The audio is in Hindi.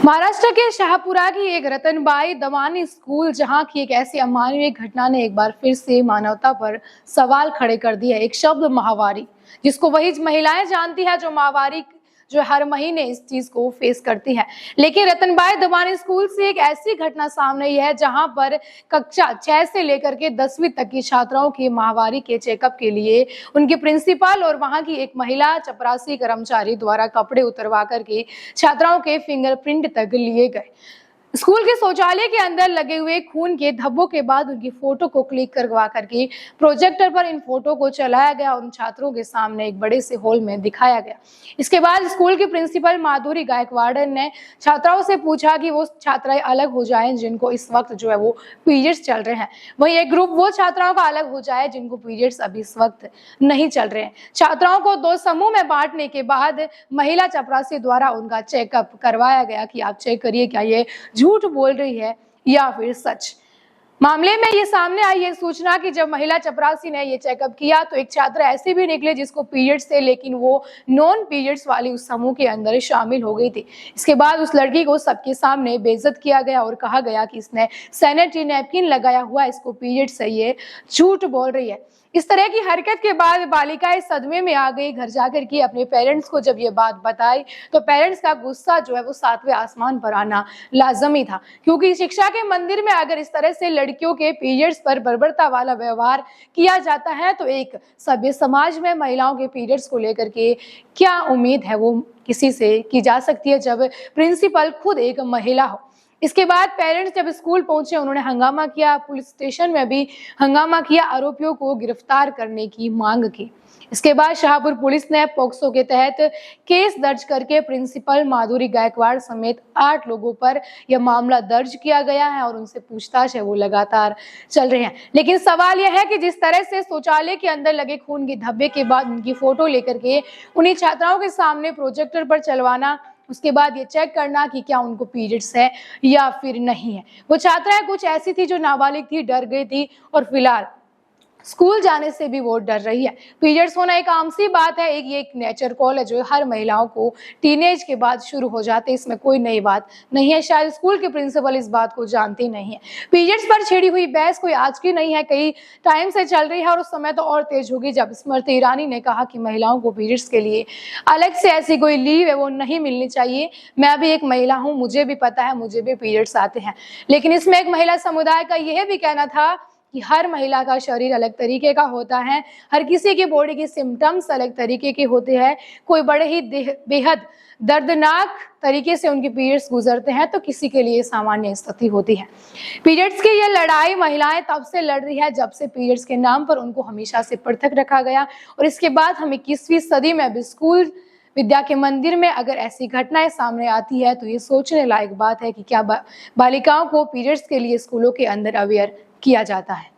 महाराष्ट्र के शाहपुरा की एक रतनबाई दवानी स्कूल जहां की एक ऐसी अमानवीय घटना ने एक बार फिर से मानवता पर सवाल खड़े कर दिया। एक शब्द माहवारी, जिसको वही महिलाएं जानती है जो माहवारी जो हर महीने इस चीज को फेस करती है। लेकिन रतनबाई दवानी स्कूल से एक ऐसी घटना सामने आई है जहां पर कक्षा 6 से लेकर के 10वीं तक की छात्राओं की माहवारी के चेकअप के लिए उनके प्रिंसिपल और वहां की एक महिला चपरासी कर्मचारी द्वारा कपड़े उतरवा करके छात्राओं के फिंगरप्रिंट तक लिए गए। स्कूल के शौचालय के अंदर लगे हुए खून के धब्बों के बाद उनकी फोटो को क्लिक करवा करके प्रोजेक्टर पर इन फोटो को चलाया गया और उन छात्रों के सामने एक बड़े से हॉल में दिखाया गया। इसके बाद स्कूल की प्रिंसिपल माधुरी गायकवाड़ ने छात्राओं से पूछा कि वो छात्राएं अलग हो जाएं जिनको इस वक्त जो है वो पीरियड्स चल रहे हैं, वहीं एक ग्रुप वो छात्राओं का अलग हो जाए जिनको पीरियड्स अभी इस वक्त नहीं चल रहे हैं। छात्राओं को 2 समूह में बांटने के बाद महिला चपरासी द्वारा उनका चेकअप करवाया गया कि आप चेक करिए क्या ये झूठ बोल रही है या फिर सच। मामले में ये सामने आई एक सूचना कि जब महिला चपरासी ने ये चेकअप किया तो एक छात्रा ऐसी भी निकले जिसको पीरियड्स थे, लेकिन वो नॉन पीरियड्स वाली उस समूह के अंदर शामिल हो गई थी। इसके बाद उस लड़की को सबके सामने बेइज्जत किया गया और कहा गया कि इसने सैनिटरी नैपकिन लगाया हुआ, इसको पीरियड्स है, ये झूठ बोल रही है। इस तरह की हरकत के बाद बालिकाएं सदमे में आ गई। घर जाकर के अपने पेरेंट्स को जब ये बात बताई तो पेरेंट्स का गुस्सा जो है वो 7वें आसमान पर आना लाजमी था, क्योंकि शिक्षा के मंदिर में अगर इस तरह से लड़कियों के पीरियड्स पर बर्बरता वाला व्यवहार किया जाता है तो एक सभ्य समाज में महिलाओं के पीरियड्स को लेकर के क्या उम्मीद है वो किसी से की जा सकती है जब प्रिंसिपल खुद एक महिला हो। इसके बाद पेरेंट्स जब स्कूल पहुंचे उन्होंने हंगामा किया, पुलिस स्टेशन में भी हंगामा किया, आरोपियों को गिरफ्तार करने की मांग की। इसके बाद शाहपुर पुलिस ने पोक्सो के तहत केस दर्ज करके प्रिंसिपल माधुरी गायकवाड़ समेत 8 लोगों पर यह मामला दर्ज किया गया है और उनसे पूछताछ है वो लगातार चल रही है। लेकिन सवाल यह है कि जिस तरह से शौचालय के अंदर लगे खून के धब्बे के बाद उनकी फोटो लेकर के उन्हीं छात्राओं के सामने प्रोजेक्टर पर चलवाना, उसके बाद ये चेक करना कि क्या उनको पीरियड्स है या फिर नहीं है। वो छात्राएं कुछ ऐसी थी जो नाबालिग थी, डर गई थी और फिलहाल स्कूल जाने से भी वो डर रही है। पीरियड्स होना एक आम सी बात है, ये एक नेचर कॉल है जो हर महिलाओं को टीनेज के बाद शुरू हो जाते हैं, इसमें कोई नई बात नहीं है। शायद स्कूल के प्रिंसिपल इस बात को जानते नहीं है। पीरियड्स पर छिड़ी हुई बहस कोई आज की नहीं है, कई टाइम से चल रही है और उस समय तो और तेज होगी जब स्मृति ईरानी ने कहा कि महिलाओं को पीरियड्स के लिए अलग से ऐसी कोई लीव है वो नहीं मिलनी चाहिए। मैं भी एक महिला हूँ, मुझे भी पता है, मुझे भी पीरियड्स आते हैं। लेकिन इसमें एक महिला समुदाय का यह भी कहना था कि हर महिला का शरीर अलग तरीके का होता है, हर किसी की बॉडी के सिम्टम्स अलग तरीके के होते हैं। कोई बड़े ही बेहद दर्दनाक तरीके से उनके पीरियड्स गुजरते हैं तो किसी के लिए सामान्य स्थिति होती है। पीरियड्स की ये लड़ाई महिलाएं तब से लड़ रही है जब से पीरियड्स के नाम पर उनको हमेशा से पृथक रखा गया और इसके बाद हम 21वीं सदी में भी स्कूल विद्या के मंदिर में अगर ऐसी घटनाएं सामने आती है तो ये सोचने लायक बात है कि क्या बालिकाओं को पीरियड्स के लिए स्कूलों के अंदर अवेयर किया जाता है।